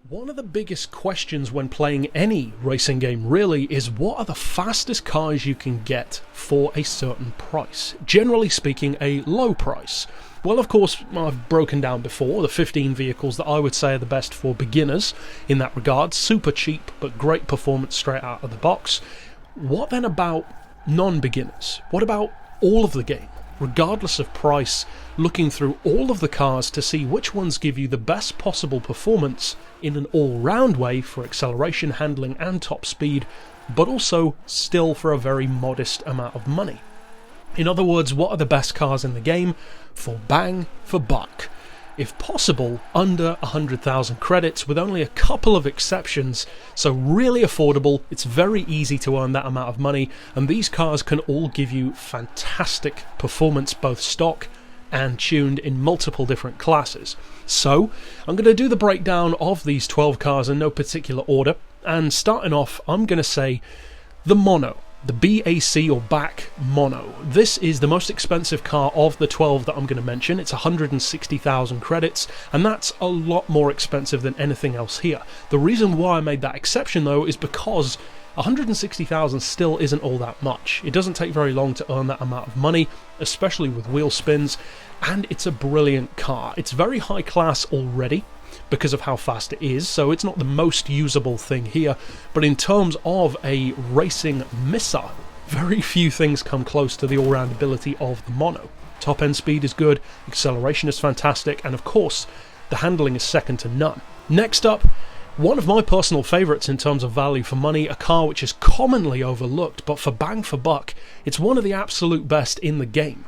One of the biggest questions when playing any racing game really is what are the fastest cars you can get for a certain price? Generally speaking, a low price. Well, of course, I've broken down before the 15 vehicles that I would say are the best for beginners in that regard. Super cheap, but great performance straight out of the box. What then about non-beginners? What about all of the game? Regardless of price, looking through all of the cars to see which ones give you the best possible performance in an all-round way for acceleration, handling and top speed, but also still for a very modest amount of money. In other words, what are the best cars in the game for bang for buck? If possible, under 100,000 credits with only a couple of exceptions, so really affordable, it's very easy to earn that amount of money, and these cars can all give you fantastic performance, both stock and tuned in multiple different classes. So, I'm going to do the breakdown of these 12 cars in no particular order, and starting off, I'm going to say the Mono. The BAC or BAC Mono. This is the most expensive car of the 12 that I'm going to mention. It's 160,000 credits, and that's a lot more expensive than anything else here. The reason why I made that exception though is because 160,000 still isn't all that much. It doesn't take very long to earn that amount of money, especially with wheel spins, and it's a brilliant car. It's very high class already because of how fast it is, so it's not the most usable thing here, but in terms of a racing missile, very few things come close to the all-round ability of the Mono. Top end speed is good, acceleration is fantastic, and of course the handling is second to none. Next up, one of my personal favourites in terms of value for money, a car which is commonly overlooked, but for bang for buck, it's one of the absolute best in the game.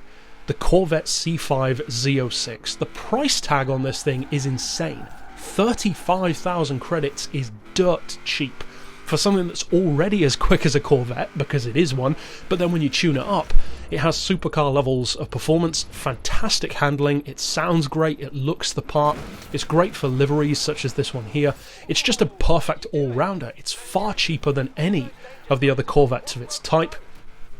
The Corvette C5 Z06. The price tag on this thing is insane. 35,000 credits is dirt cheap for something that's already as quick as a Corvette, because it is one, but then when you tune it up, it has supercar levels of performance, fantastic handling, it sounds great, it looks the part, it's great for liveries such as this one here. It's just a perfect all-rounder. It's far cheaper than any of the other Corvettes of its type.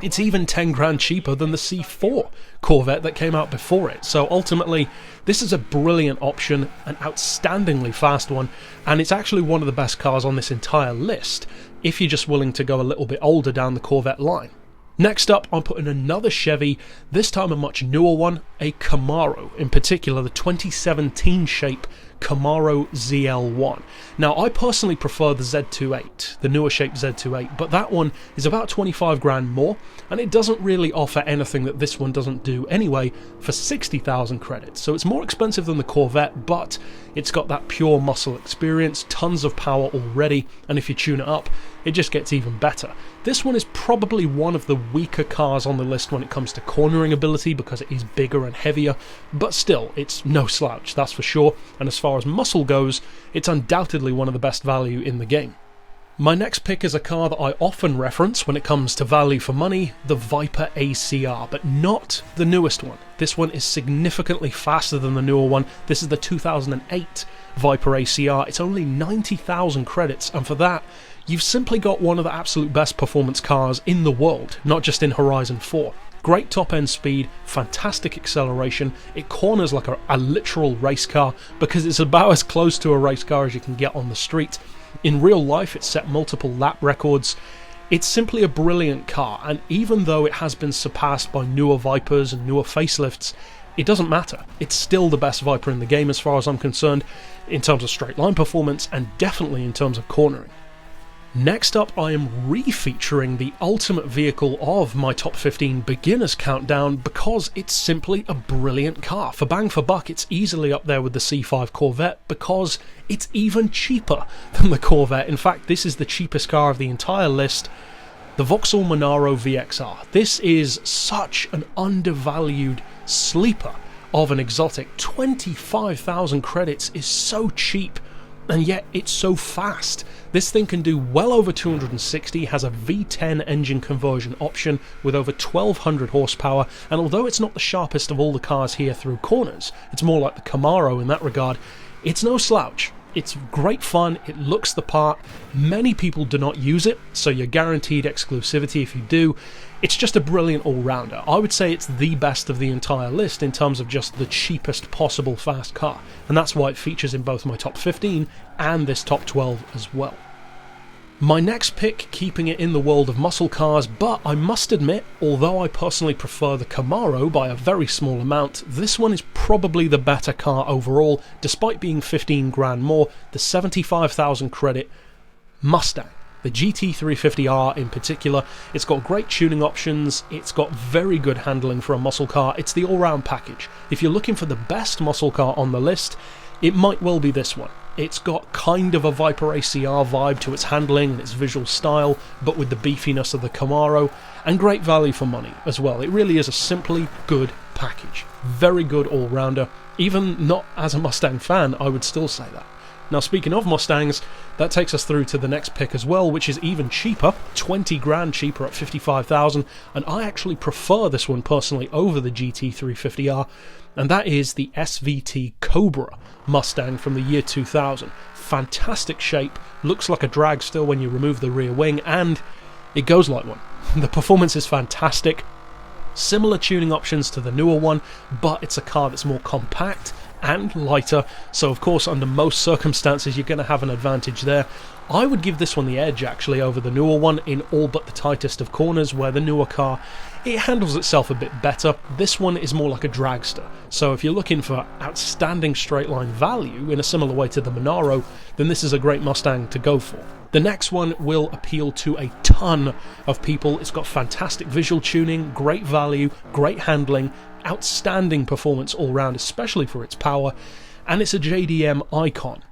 It's even 10 grand cheaper than the C4 Corvette that came out before it. So ultimately, this is a brilliant option, an outstandingly fast one, and it's actually one of the best cars on this entire list, if you're just willing to go a little bit older down the Corvette line. Next up, I'm putting another Chevy, this time a much newer one, a Camaro, in particular the 2017 shape Camaro ZL1. Now, I personally prefer the Z28, the newer shape Z28, but that one is about 25 grand more, and it doesn't really offer anything that this one doesn't do anyway for 60,000 credits. So it's more expensive than the Corvette, but it's got that pure muscle experience, tons of power already, and if you tune it up, it just gets even better. This one is probably one of the weaker cars on the list when it comes to cornering ability because it is bigger and heavier, but still, it's no slouch, that's for sure, and as far as muscle goes, it's undoubtedly one of the best value in the game. My next pick is a car that I often reference when it comes to value for money, the ViperACR, but not the newest one. This one is significantly faster than the newer one. This is the 2008 ViperACR. It's only 90,000 credits, and for that, you've simply got one of the absolute best performance cars in the world, not just in Horizon 4. Great top end speed, fantastic acceleration, it corners like a literal race car because it's about as close to a race car as you can get on the street. In real life, it's set multiple lap records. It's simply a brilliant car, and even though it has been surpassed by newer Vipers and newer facelifts, it doesn't matter. It's still the best Viper in the game as far as I'm concerned, in terms of straight line performance and definitely in terms of cornering. Next up, I am re-featuring the ultimate vehicle of my top 15 beginners countdown because it's simply a brilliant car. For bang for buck, it's easily up there with the C5 Corvette because it's even cheaper than the Corvette. In fact, this is the cheapest car of the entire list, the Vauxhall Monaro VXR. This is such an undervalued sleeper of an exotic. 25,000 credits is so cheap, and yet it's so fast. This thing can do well over 260, has a V10 engine conversion option with over 1200 horsepower, and although it's not the sharpest of all the cars here through corners, it's more like the Camaro in that regard, it's no slouch. It's great fun, it looks the part, many people do not use it, so you're guaranteed exclusivity if you do. It's just a brilliant all-rounder. I would say it's the best of the entire list in terms of just the cheapest possible fast car, and that's why it features in both my top 15 and this top 12 as well. My next pick, keeping it in the world of muscle cars, but I must admit, although I personally prefer the Camaro by a very small amount, this one is probably the better car overall, despite being 15 grand more, the 75,000 credit Mustang. The GT350R in particular. It's got great tuning options, it's got very good handling for a muscle car, it's the all-round package. If you're looking for the best muscle car on the list, it might well be this one. It's got kind of a ViperACR vibe to its handling and its visual style, but with the beefiness of the Camaro, and great value for money as well. It really is a simply good package. Very good all-rounder. Even not as a Mustang fan, I would still say that. Now, speaking of Mustangs, that takes us through to the next pick as well, which is even cheaper, 20 grand cheaper at 55,000, and I actually prefer this one personally over the GT350R, and that is the SVT Cobra Mustang from the year 2000. Fantastic shape, looks like a dragster when you remove the rear wing, and it goes like one. The performance is fantastic, similar tuning options to the newer one, but it's a car that's more compact and lighter, so of course under most circumstances you're going to have an advantage there. I would give this one the edge actually over the newer one in all but the tightest of corners, where the newer car, it handles itself a bit better. This one is more like a dragster, so if you're looking for outstanding straight line value in a similar way to the Monaro, then this is a great Mustang to go for. The next one will appeal to a ton of people. It's got fantastic visual tuning, great value, great handling, outstanding performance all round, especially for its power, and it's a JDM icon.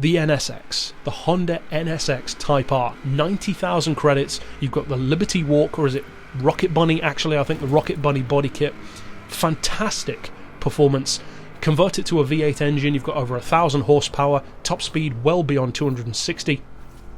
The NSX, the Honda NSX Type R, 90,000 credits. You've got the Liberty Walk, or is it Rocket Bunny? Actually, I think the Rocket Bunny body kit. Fantastic performance. Convert it to a V8 engine, you've got over 1,000 horsepower, top speed well beyond 260.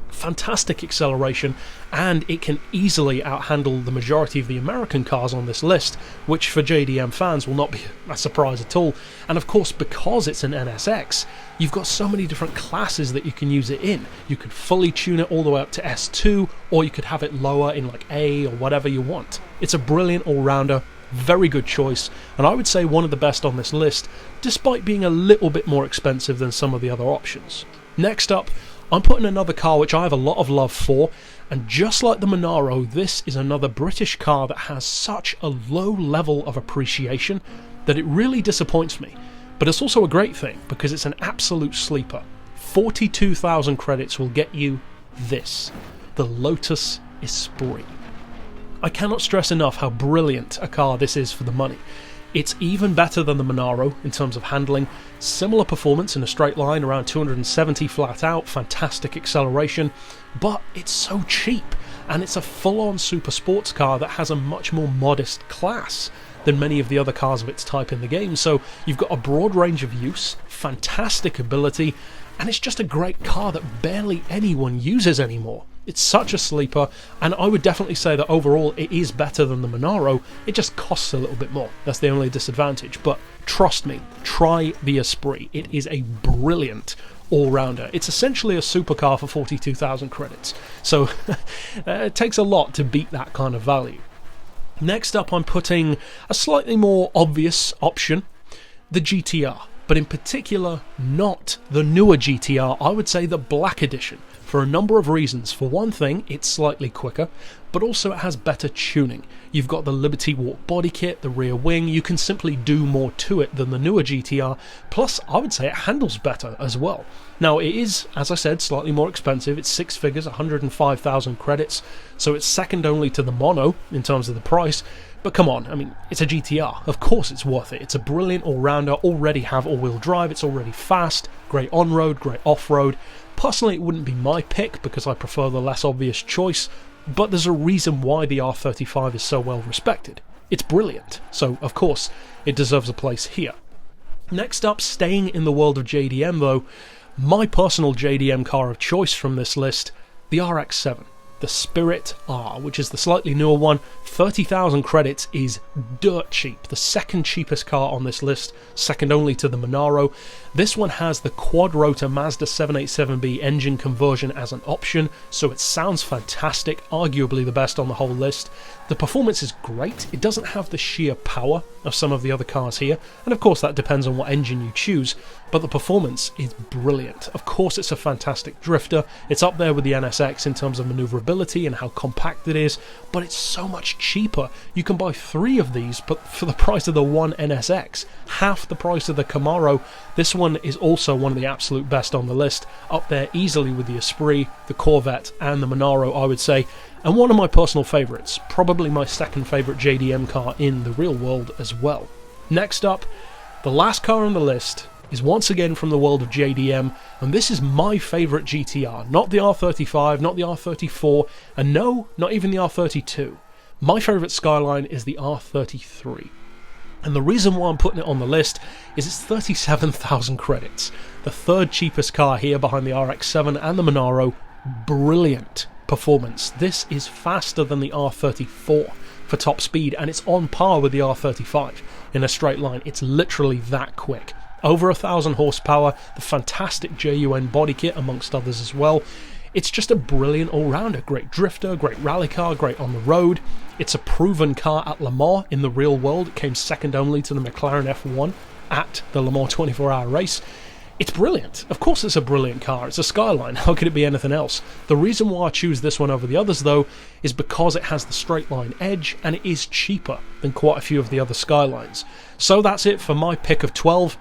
Fantastic acceleration, and it can easily outhandle the majority of the American cars on this list, which for JDM fans will not be a surprise at all. And of course, because it's an NSX, you've got so many different classes that you can use it in. You could fully tune it all the way up to S2, or you could have it lower in like A or whatever you want. It's a brilliant all-rounder, very good choice, and I would say one of the best on this list, despite being a little bit more expensive than some of the other options. Next up, I'm putting another car which I have a lot of love for, and just like the Monaro, this is another British car that has such a low level of appreciation that it really disappoints me. But it's also a great thing, because it's an absolute sleeper. 42,000 credits will get you this, the Lotus Esprit. I cannot stress enough how brilliant a car this is for the money. It's even better than the Monaro in terms of handling, similar performance in a straight line, around 270 flat out, fantastic acceleration, but it's so cheap, and it's a full-on super sports car that has a much more modest class than many of the other cars of its type in the game, so you've got a broad range of use, fantastic ability, and it's just a great car that barely anyone uses anymore. It's such a sleeper, and I would definitely say that overall it is better than the Monaro. It just costs a little bit more. That's the only disadvantage, but trust me, try the Esprit. It is a brilliant all-rounder. It's essentially a supercar for 42,000 credits, so it takes a lot to beat that kind of value. Next up, I'm putting a slightly more obvious option, the GTR, but in particular not the newer GTR, I would say the Black Edition, for a number of reasons. For one thing, it's slightly quicker, but also it has better tuning. You've got the Liberty Walk body kit, the rear wing, you can simply do more to it than the newer GTR, plus I would say it handles better as well. Now it is, as I said, slightly more expensive. It's six figures, 105,000 credits, so it's second only to the Mono in terms of the price. But come on, I mean, it's a GTR, of course it's worth it. It's a brilliant all-rounder, already have all-wheel drive, it's already fast, great on-road, great off-road. Personally, it wouldn't be my pick because I prefer the less obvious choice, but there's a reason why the R35 is so well respected. It's brilliant, so of course it deserves a place here. Next up, staying in the world of JDM though, my personal JDM car of choice from this list, the RX7. the Spirit R, which is the slightly newer one. 30,000 credits is dirt cheap. The second cheapest car on this list, second only to the Monaro. This one has the quad-rotor Mazda 787B engine conversion as an option, so it sounds fantastic, arguably the best on the whole list. The performance is great. It doesn't have the sheer power of some of the other cars here, and of course that depends on what engine you choose, but the performance is brilliant. Of course it's a fantastic drifter. It's up there with the NSX in terms of maneuverability and how compact it is, but it's so much cheaper. You can buy 3 of these, but for the price of the one NSX, half the price of the Camaro. This one is also one of the absolute best on the list, up there easily with the Esprit, the Corvette and the Monaro, I would say, and one of my personal favourites, probably my second favourite JDM car in the real world as well. Next up, the last car on the list is once again from the world of JDM, and this is my favourite GTR, not the R35, not the R34, and no, not even the R32. My favourite Skyline is the R33. And the reason why I'm putting it on the list is it's 37,000 credits. The third cheapest car here behind the RX7 and the Monaro. Brilliant performance. This is faster than the R34 for top speed, and it's on par with the R35 in a straight line. It's literally that quick. Over 1,000 horsepower, the fantastic JUN body kit amongst others as well. It's just a brilliant all-rounder. Great drifter, great rally car, great on the road. It's a proven car at Le Mans in the real world. It came second only to the McLaren F1 at the Le Mans 24-hour race. It's brilliant. Of course it's a brilliant car. It's a Skyline. How could it be anything else? The reason why I choose this one over the others, though, is because it has the straight line edge and it is cheaper than quite a few of the other Skylines. So that's it for my pick of 12.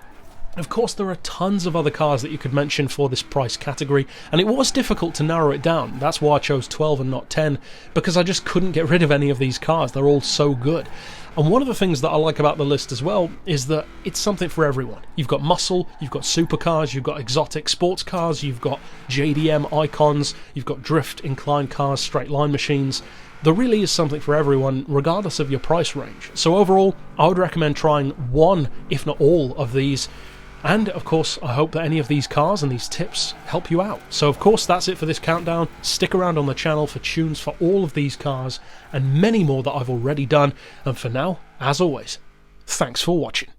Of course, there are tons of other cars that you could mention for this price category, and it was difficult to narrow it down. That's why I chose 12 and not 10, because I just couldn't get rid of any of these cars. They're all so good. And one of the things that I like about the list as well is that it's something for everyone. You've got muscle, you've got supercars, you've got exotic sports cars, you've got JDM icons, you've got drift, inclined cars, straight line machines. There really is something for everyone, regardless of your price range. So overall, I would recommend trying one, if not all, of these. And, of course, I hope that any of these cars and these tips help you out. So, of course, that's it for this countdown. Stick around on the channel for tunes for all of these cars and many more that I've already done. And for now, as always, thanks for watching.